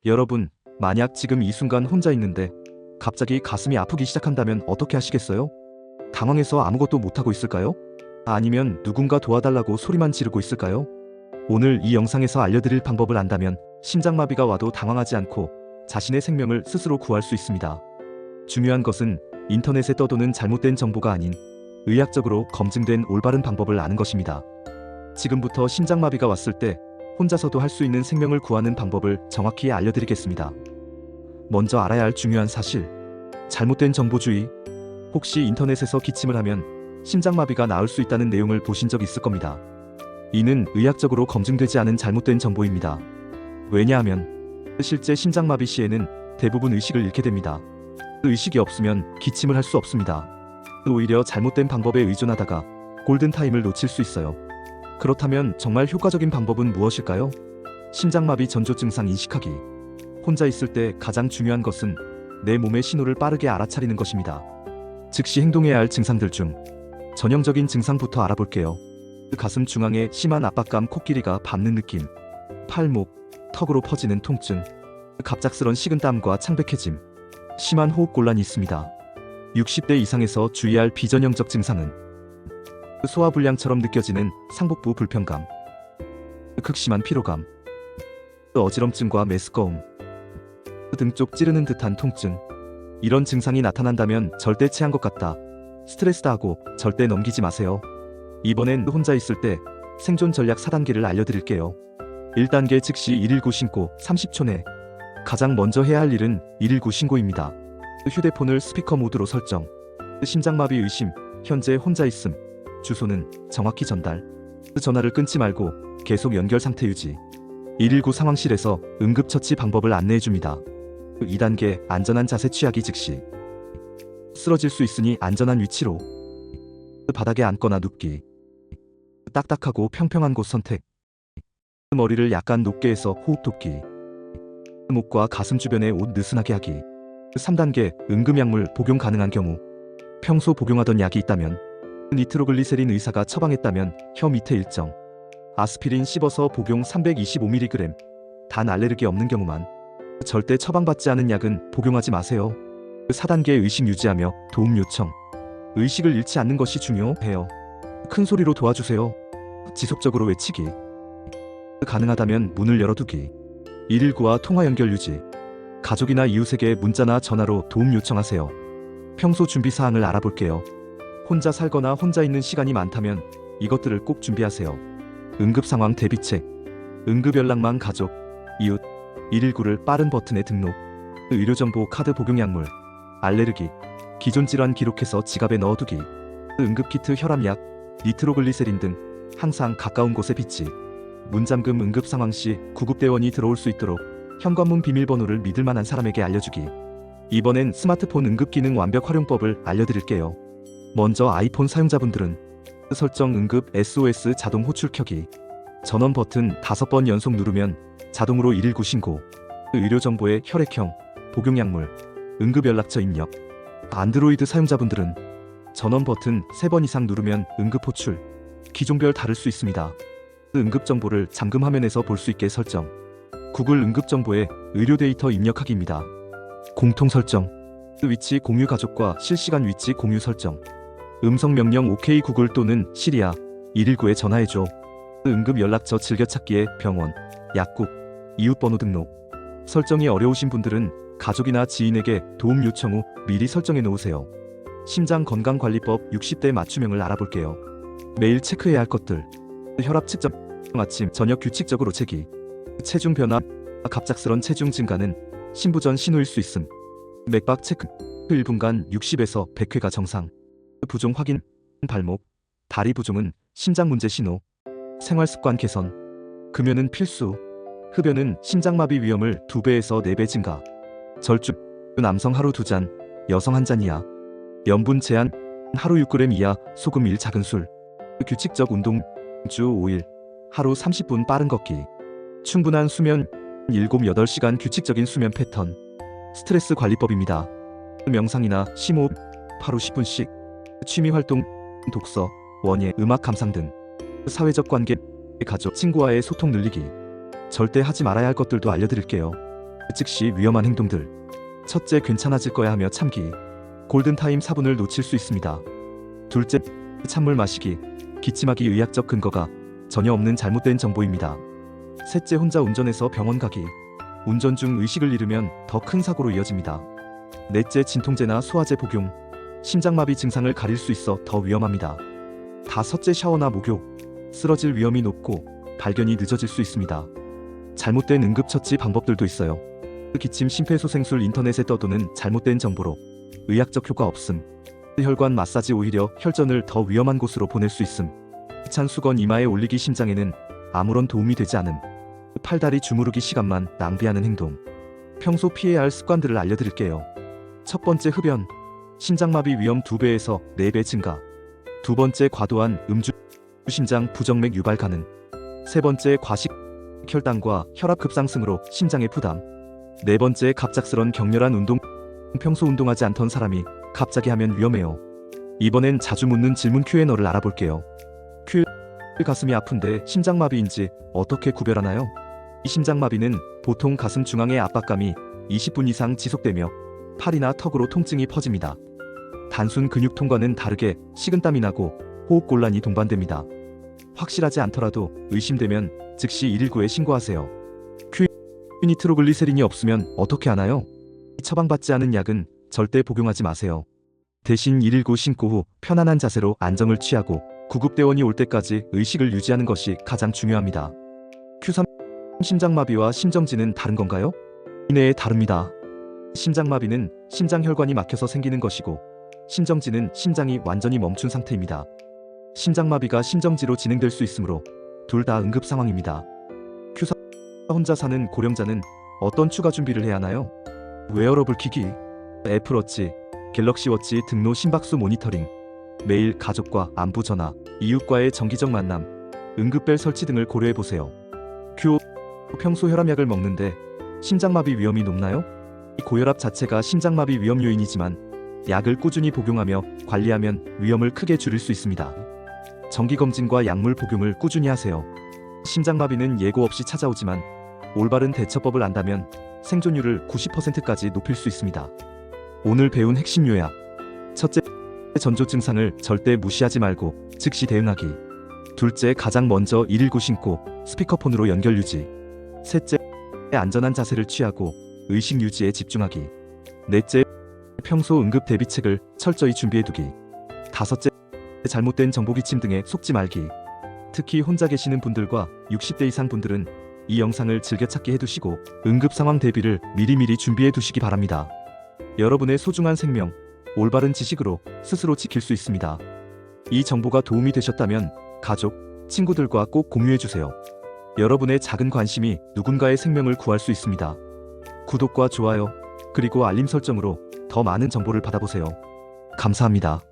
여러분, 만약 지금 이 순간 혼자 있는데 갑자기 가슴이 아프기 시작한다면 어떻게 하시겠어요? 당황해서 아무것도 못하고 있을까요? 아니면 누군가 도와달라고 소리만 지르고 있을까요? 오늘 이 영상에서 알려드릴 방법을 안다면 심장마비가 와도 당황하지 않고 자신의 생명을 스스로 구할 수 있습니다. 중요한 것은 인터넷에 떠도는 잘못된 정보가 아닌 의학적으로 검증된 올바른 방법을 아는 것입니다. 지금부터 심장마비가 왔을 때 혼자서도 할 수 있는 생명을 구하는 방법을 정확히 알려드리겠습니다. 먼저 알아야 할 중요한 사실, 잘못된 정보 주의. 혹시 인터넷에서 기침을 하면 심장마비가 나을 수 있다는 내용을 보신 적 있을 겁니다. 이는 의학적으로 검증되지 않은 잘못된 정보입니다. 왜냐하면 실제 심장마비 시에는 대부분 의식을 잃게 됩니다. 의식이 없으면 기침을 할 수 없습니다. 오히려 잘못된 방법에 의존하다가 골든타임을 놓칠 수 있어요. 그렇다면 정말 효과적인 방법은 무엇일까요? 심장마비 전조 증상 인식하기. 혼자 있을 때 가장 중요한 것은 내 몸의 신호를 빠르게 알아차리는 것입니다. 즉시 행동해야 할 증상들 중 전형적인 증상부터 알아볼게요. 가슴 중앙에 심한 압박감, 코끼리가 밟는 느낌, 팔목, 턱으로 퍼지는 통증, 갑작스런 식은땀과 창백해짐, 심한 호흡곤란이 있습니다. 60대 이상에서 주의할 비전형적 증상은 소화불량처럼 느껴지는 상복부 불편감, 극심한 피로감, 어지럼증과 메스꺼움, 등 쪽 찌르는 듯한 통증. 이런 증상이 나타난다면 절대 체한 것 같다, 스트레스다 하고 절대 넘기지 마세요. 이번엔 혼자 있을 때 생존 전략 4단계를 알려드릴게요. 1단계 즉시 119 신고. 30초 내 가장 먼저 해야 할 일은 119 신고입니다. 휴대폰을 스피커 모드로 설정. 심장마비 의심, 현재 혼자 있음, 주소는 정확히 전달. 전화를 끊지 말고 계속 연결 상태 유지. 119 상황실에서 응급처치 방법을 안내해줍니다. 2단계 안전한 자세 취하기. 즉시 쓰러질 수 있으니 안전한 위치로 바닥에 앉거나 눕기. 딱딱하고 평평한 곳 선택. 머리를 약간 높게 해서 호흡 돕기. 목과 가슴 주변에 옷 느슨하게 하기. 3단계 응급약물 복용 가능한 경우. 평소 복용하던 약이 있다면, 니트로글리세린 의사가 처방했다면 혀 밑에 일정. 아스피린 씹어서 복용 325mg. 단 알레르기 없는 경우만. 절대 처방받지 않은 약은 복용하지 마세요. 4단계 의식 유지하며 도움 요청. 의식을 잃지 않는 것이 중요해요. 큰 소리로 도와주세요. 지속적으로 외치기. 가능하다면 문을 열어두기. 119와 통화 연결 유지. 가족이나 이웃에게 문자나 전화로 도움 요청하세요. 평소 준비 사항을 알아볼게요. 혼자 살거나 혼자 있는 시간이 많다면 이것들을 꼭 준비하세요. 응급 상황 대비책. 응급 연락망 가족, 이웃, 119를 빠른 버튼에 등록. 의료정보 카드 복용 약물, 알레르기, 기존 질환 기록해서 지갑에 넣어두기. 응급키트 혈압약, 니트로글리세린 등 항상 가까운 곳에 비치. 문잠금 응급 상황 시 구급대원이 들어올 수 있도록 현관문 비밀번호를 믿을만한 사람에게 알려주기. 이번엔 스마트폰 응급 기능 완벽 활용법을 알려드릴게요. 먼저 아이폰 사용자분들은 설정 응급 SOS 자동 호출 켜기. 전원 버튼 5번 연속 누르면 자동으로 119 신고. 의료정보에 혈액형, 복용약물, 응급연락처 입력. 안드로이드 사용자분들은 전원 버튼 3번 이상 누르면 응급 호출. 기종별 다를 수 있습니다. 응급정보를 잠금 화면에서 볼 수 있게 설정. 구글 응급정보에 의료 데이터 입력하기입니다. 공통 설정. 위치 공유 가족과 실시간 위치 공유 설정. 음성 명령 OK 구글 또는 시리아 119에 전화해줘. 응급 연락처 즐겨찾기에 병원, 약국, 이웃 번호 등록. 설정이 어려우신 분들은 가족이나 지인에게 도움 요청 후 미리 설정해 놓으세요. 심장 건강관리법 60대 맞춤형을 알아볼게요. 매일 체크해야 할 것들. 혈압 측정, 아침, 저녁 규칙적으로 재기. 체중 변화, 갑작스런 체중 증가는 신부전 신호일 수 있음. 맥박 체크, 1분간 60에서 100회가 정상. 부종 확인, 발목, 다리 부종은 심장 문제 신호. 생활습관 개선, 금연은 필수. 흡연은 심장마비 위험을 2배에서 4배 증가. 절주, 남성 하루 2잔, 여성 1잔 이하. 염분 제한, 하루 6g 이하, 소금 1 작은 술. 규칙적 운동, 주 5일, 하루 30분 빠른 걷기. 충분한 수면, 7-8시간 규칙적인 수면 패턴. 스트레스 관리법입니다. 명상이나 심호흡, 하루 10분씩. 취미활동, 독서, 원예, 음악 감상 등. 사회적 관계, 가족, 친구와의 소통 늘리기. 절대 하지 말아야 할 것들도 알려드릴게요. 즉시 위험한 행동들. 첫째, 괜찮아질 거야 하며 참기. 골든타임 4분을 놓칠 수 있습니다. 둘째, 찬물 마시기. 기침하기. 의학적 근거가 전혀 없는 잘못된 정보입니다. 셋째, 혼자 운전해서 병원 가기. 운전 중 의식을 잃으면 더 큰 사고로 이어집니다. 넷째, 진통제나 소화제 복용. 심장마비 증상을 가릴 수 있어 더 위험합니다. 다섯째, 샤워나 목욕. 쓰러질 위험이 높고 발견이 늦어질 수 있습니다. 잘못된 응급처치 방법들도 있어요. 기침 심폐소생술. 인터넷에 떠도는 잘못된 정보로 의학적 효과 없음. 혈관 마사지. 오히려 혈전을 더 위험한 곳으로 보낼 수 있음. 찬 수건 이마에 올리기. 심장에는 아무런 도움이 되지 않음. 팔다리 주무르기. 시간만 낭비하는 행동. 평소 피해야 할 습관들을 알려드릴게요. 첫 번째, 흡연. 심장마비 위험 2배에서 4배 증가. 두 번째, 과도한 음주. 심장 부정맥 유발 가능. 세 번째, 과식. 혈당과 혈압 급상승으로 심장의 부담. 네 번째, 갑작스런 격렬한 운동. 평소 운동하지 않던 사람이 갑자기 하면 위험해요. 이번엔 자주 묻는 질문 Q&A를 알아볼게요. Q. 가슴이 아픈데 심장마비인지 어떻게 구별하나요? 이 심장마비는 보통 가슴 중앙의 압박감이 20분 이상 지속되며 팔이나 턱으로 통증이 퍼집니다. 단순 근육통과는 다르게 식은땀이 나고 호흡곤란이 동반됩니다. 확실하지 않더라도 의심되면 즉시 119에 신고하세요. Q. 니트로글리세린이 없으면 어떻게 하나요? 처방받지 않은 약은 절대 복용하지 마세요. 대신 119 신고 후 편안한 자세로 안정을 취하고 구급대원이 올 때까지 의식을 유지하는 것이 가장 중요합니다. Q3. 심장마비와 심정지는 다른 건가요? 이내에 다릅니다. 심장마비는 심장혈관이 막혀서 생기는 것이고 심정지는 심장이 완전히 멈춘 상태입니다. 심장마비가 심정지로 진행될 수 있으므로 둘 다 응급 상황입니다. Q4. 혼자 사는 고령자는 어떤 추가 준비를 해야 하나요? 웨어러블 기기, 애플워치, 갤럭시워치 등로 심박수 모니터링, 매일 가족과 안부 전화, 이웃과의 정기적 만남, 응급벨 설치 등을 고려해보세요. Q5. 평소 혈압약을 먹는데 심장마비 위험이 높나요? 고혈압 자체가 심장마비 위험 요인이지만 약을 꾸준히 복용하며 관리하면 위험을 크게 줄일 수 있습니다. 정기검진과 약물 복용을 꾸준히 하세요. 심장마비는 예고 없이 찾아오지만 올바른 대처법을 안다면 생존율을 90%까지 높일 수 있습니다. 오늘 배운 핵심 요약. 첫째, 전조 증상을 절대 무시하지 말고 즉시 대응하기. 둘째, 가장 먼저 119 신고 스피커폰으로 연결 유지. 셋째, 안전한 자세를 취하고 의식 유지에 집중하기. 넷째, 평소 응급 대비책을 철저히 준비해두기. 다섯째, 잘못된 정보 기침 등에 속지 말기. 특히 혼자 계시는 분들과 60대 이상 분들은 이 영상을 즐겨찾기 해두시고 응급 상황 대비를 미리미리 준비해두시기 바랍니다. 여러분의 소중한 생명, 올바른 지식으로 스스로 지킬 수 있습니다. 이 정보가 도움이 되셨다면 가족, 친구들과 꼭 공유해주세요. 여러분의 작은 관심이 누군가의 생명을 구할 수 있습니다. 구독과 좋아요, 그리고 알림 설정으로 더 많은 정보를 받아보세요. 감사합니다.